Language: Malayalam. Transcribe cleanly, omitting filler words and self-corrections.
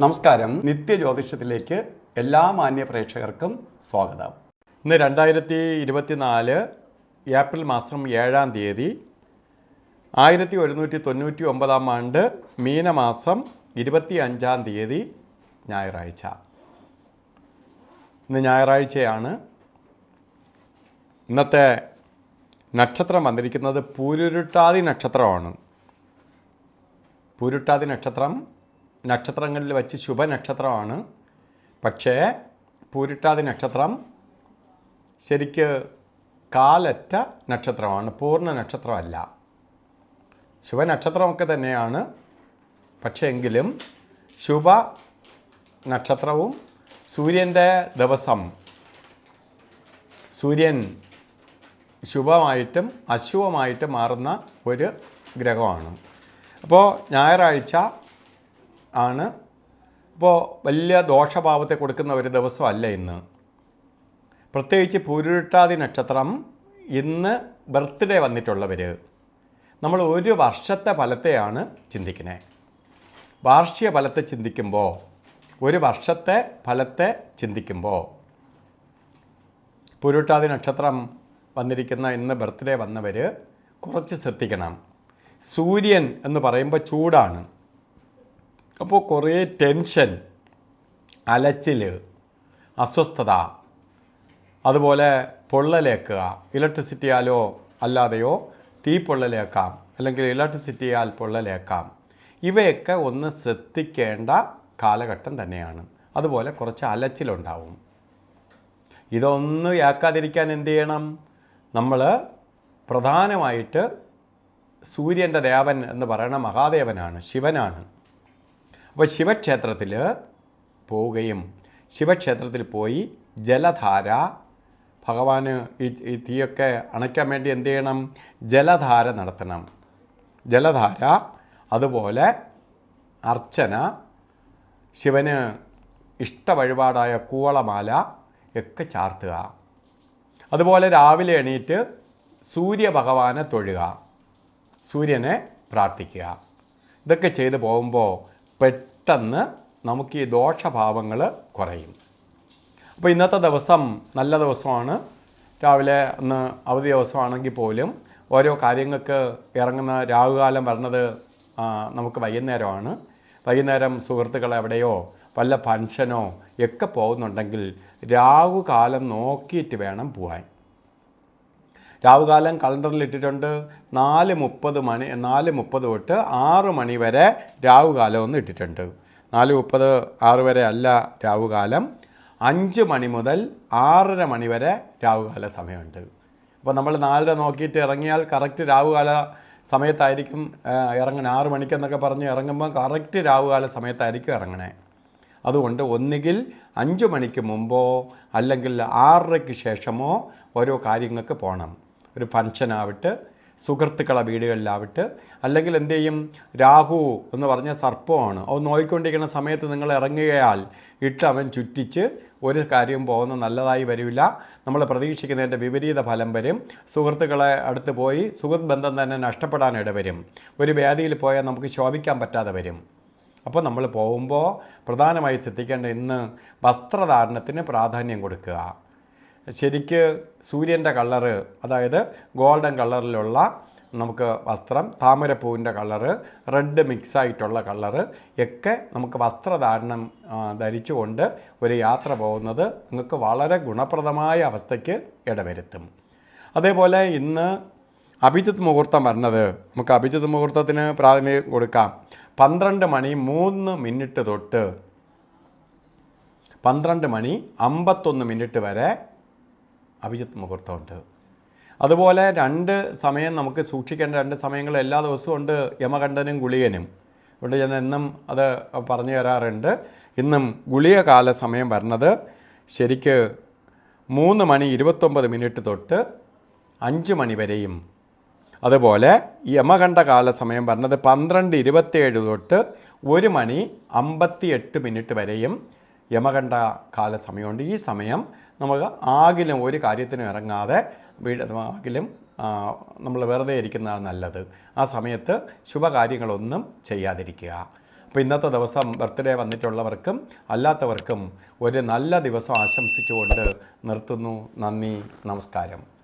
നമസ്കാരം. നിത്യജ്യോതിഷത്തിലേക്ക് എല്ലാ മാന്യ പ്രേക്ഷകർക്കും സ്വാഗതം. ഇന്ന് 2024 ഏപ്രിൽ മാസം 7-ാം തീയതി 1199 ആണ്ട് മീനമാസം 25-ാം തീയതി ഞായറാഴ്ച. ഇന്ന് ഞായറാഴ്ചയാണ്. ഇന്നത്തെ നക്ഷത്രം വന്നിരിക്കുന്നത് പൂരുരുട്ടാതി നക്ഷത്രമാണ്. പൂരുരുട്ടാതി നക്ഷത്രം നക്ഷത്രങ്ങളിൽ വച്ച് ശുഭനക്ഷത്രമാണ്. പക്ഷേ പൂരുരുട്ടാതി നക്ഷത്രം ശരിക്ക് കാലറ്റ നക്ഷത്രമാണ്, പൂർണ്ണ നക്ഷത്രമല്ല. ശുഭനക്ഷത്രമൊക്കെ തന്നെയാണ്, പക്ഷേ എങ്കിലും ശുഭ നക്ഷത്രവും സൂര്യൻ്റെ ദിവസം സൂര്യൻ ശുഭമായിട്ടും അശുഭമായിട്ടും മാറുന്ന ഒരു ഗ്രഹമാണ്. അപ്പോൾ ഞായറാഴ്ച ആണ്. അപ്പോൾ വലിയ ദോഷഭാവത്തെ കൊടുക്കുന്ന ഒരു ദിവസമല്ല ഇന്ന്. പ്രത്യേകിച്ച് പൂരുരുട്ടാതി നക്ഷത്രം ഇന്ന് ബർത്ത്ഡേ വന്നിട്ടുള്ളവർ നമ്മൾ ഒരു വർഷത്തെ ഫലത്തെയാണ് ചിന്തിക്കുന്നത്. വാർഷിക ഫലത്തെ ചിന്തിക്കുമ്പോൾ, ഒരു വർഷത്തെ ഫലത്തെ ചിന്തിക്കുമ്പോൾ പൂരുരുട്ടാതി നക്ഷത്രം വന്നിരിക്കുന്ന ഇന്ന് ബർത്ത്ഡേ വന്നവർ കുറച്ച് ശ്രദ്ധിക്കണം. സൂര്യൻ എന്ന് പറയുമ്പോൾ ചൂടാണ്. അപ്പോൾ കുറേ ടെൻഷൻ, അലച്ചിൽ, അസ്വസ്ഥത, അതുപോലെ പൊള്ളലേക്കുക, ഇലക്ട്രിസിറ്റിയാലോ അല്ലാതെയോ തീ പൊള്ളലേക്കാം, അല്ലെങ്കിൽ ഇലക്ട്രിസിറ്റിയാൽ പൊള്ളലേക്കാം. ഇവയൊക്കെ ഒന്ന് ശ്രദ്ധിക്കേണ്ട കാലഘട്ടം തന്നെയാണ്. അതുപോലെ കുറച്ച് അലച്ചിലുണ്ടാവും. ഇതൊന്നും ഏക്കാതിരിക്കാൻ എന്ത് ചെയ്യണം? നമ്മൾ പ്രധാനമായിട്ട് സൂര്യൻ്റെ ദേവൻ എന്ന് പറയുന്ന മഹാദേവനാണ്, ശിവനാണ്. അപ്പോൾ ശിവക്ഷേത്രത്തിൽ പോവുകയും ശിവക്ഷേത്രത്തിൽ പോയി ജലധാര, ഭഗവാന് ഈ തീയൊക്കെ അണയ്ക്കാൻ വേണ്ടി എന്ത് ചെയ്യണം? ജലധാര നടത്തണം. ജലധാര, അതുപോലെ അർച്ചന, ശിവന് ഇഷ്ട വഴിപാടായ കൂവളമാല ഒക്കെ ചാർത്തുക. അതുപോലെ രാവിലെ എണീറ്റ് സൂര്യഭഗവാനെ തൊഴുക, സൂര്യനെ പ്രാർത്ഥിക്കുക. ഇതൊക്കെ ചെയ്തു പോകുമ്പോൾ പെട്ടെന്ന് നമുക്ക് ഈ ദോഷഭാവങ്ങൾ കുറയും. അപ്പോൾ ഇന്നത്തെ ദിവസം നല്ല ദിവസമാണ്. രാവിലെ ഒന്ന് അവധി ദിവസമാണെങ്കിൽ പോലും ഓരോ കാര്യങ്ങൾക്ക് ഇറങ്ങുന്ന രാഹുകാലം വരുന്നത് നമുക്ക് വൈകുന്നേരമാണ്. വൈകുന്നേരം സുഹൃത്തുക്കൾ എവിടെയോ വല്ല ഫംഗ്ഷനോ ഒക്കെ പോകുന്നുണ്ടെങ്കിൽ രാഹുകാലം നോക്കിയിട്ട് വേണം പോകാൻ. രാഹുകാലം കലണ്ടറിൽ ഇട്ടിട്ടുണ്ട്. 4:30 തൊട്ട് 6 മണി വരെ രാഹുകാലം ഒന്ന് ഇട്ടിട്ടുണ്ട്. 4:30, 6 വരെ അല്ല രാഹുകാലം. 5 മണി മുതൽ 6:30 മണി വരെ രാഹുകാല സമയമുണ്ട്. അപ്പോൾ നമ്മൾ 4 നോക്കിയിട്ട് ഇറങ്ങിയാൽ കറക്റ്റ് രാഹുകാല സമയത്തായിരിക്കും ഇറങ്ങണേ. 6 മണിക്കെന്നൊക്കെ പറഞ്ഞ് ഇറങ്ങുമ്പോൾ കറക്റ്റ് രാഹുകാല സമയത്തായിരിക്കും ഇറങ്ങണേ. അതുകൊണ്ട് ഒന്നുകിൽ 5 മണിക്ക് മുമ്പോ അല്ലെങ്കിൽ 6:30ക്ക് ശേഷമോ ഓരോ കാര്യങ്ങൾക്ക് പോകണം. ഒരു ഫംഗ്ഷനാവട്ടെ, സുഹൃത്തുക്കളെ വീടുകളിലാവട്ടെ, അല്ലെങ്കിൽ എന്തു ചെയ്യും? രാഹു എന്ന് പറഞ്ഞ സർപ്പമാണ്. അത് നോക്കിക്കൊണ്ടിരിക്കുന്ന സമയത്ത് നിങ്ങൾ ഇറങ്ങുകയാൽ അവൻ ചുറ്റിച്ച് ഒരു കാര്യം പോകുന്ന നല്ലതായി വരില്ല. നമ്മൾ പ്രതീക്ഷിക്കുന്നതിൻ്റെ വിപരീത ഫലം വരും. സുഹൃത്തുക്കളെ അടുത്ത് പോയി സുഹൃത്ത് ബന്ധം തന്നെ നഷ്ടപ്പെടാനിട വരും. ഒരു വേദിയിൽ പോയാൽ നമുക്ക് ശോഭിക്കാൻ പറ്റാതെ വരും. അപ്പോൾ നമ്മൾ പോകുമ്പോൾ പ്രധാനമായി ശ്രദ്ധിക്കേണ്ട ഇന്ന് വസ്ത്രധാരണത്തിന് പ്രാധാന്യം കൊടുക്കുക. ശരിക്ക് സൂര്യൻ്റെ കളറ്, അതായത് ഗോൾഡൻ കളറിലുള്ള നമുക്ക് വസ്ത്രം, താമരപ്പൂവിൻ്റെ കളറ്, റെഡ് മിക്സായിട്ടുള്ള കളറ് ഒക്കെ നമുക്ക് വസ്ത്രധാരണം ധരിച്ചുകൊണ്ട് ഒരു യാത്ര പോകുന്നത് നിങ്ങൾക്ക് വളരെ ഗുണപ്രദമായ അവസ്ഥയ്ക്ക് ഇടവരുത്തും. അതേപോലെ ഇന്ന് അഭിജിത്ത് മുഹൂർത്തം വരുന്നത്, നമുക്ക് അഭിജിത്ത് മുഹൂർത്തത്തിന് പ്രാധാന്യം കൊടുക്കാം. 12:03 തൊട്ട് 12:51 വരെ അഭിജിത്ത് മുഹൂർത്തമുണ്ട്. അതുപോലെ 2 സമയം നമുക്ക് സൂക്ഷിക്കേണ്ട 2 സമയങ്ങൾ എല്ലാ ദിവസവും ഉണ്ട്, യമകണ്ഠനും ഗുളികനും. അതുകൊണ്ട് ഞാൻ എന്നും അത് പറഞ്ഞു തരാറുണ്ട്. ഇന്നും ഗുളിക കാല സമയം വരുന്നത് ശരിക്ക് 3:29 തൊട്ട് 5 മണി വരെയും, അതുപോലെ യമകണ്ഠകാല സമയം പറഞ്ഞത് 12:27 തൊട്ട് 1:58 വരെയും യമകണ്ഠ കാല സമയമുണ്ട്. ഈ സമയം നമുക്ക് ആകിലും ഒരു കാര്യത്തിനും ഇറങ്ങാതെ ആകിലും നമ്മൾ വെറുതെ ഇരിക്കുന്നതാണ് നല്ലത്. ആ സമയത്ത് ശുഭകാര്യങ്ങളൊന്നും ചെയ്യാതിരിക്കുക. അപ്പോൾ ഇന്നത്തെ ദിവസം ബർത്ത്ഡേ വന്നിട്ടുള്ളവർക്കും അല്ലാത്തവർക്കും ഒരു നല്ല ദിവസം ആശംസിച്ചുകൊണ്ട് നിർത്തുന്നു. നന്ദി, നമസ്കാരം.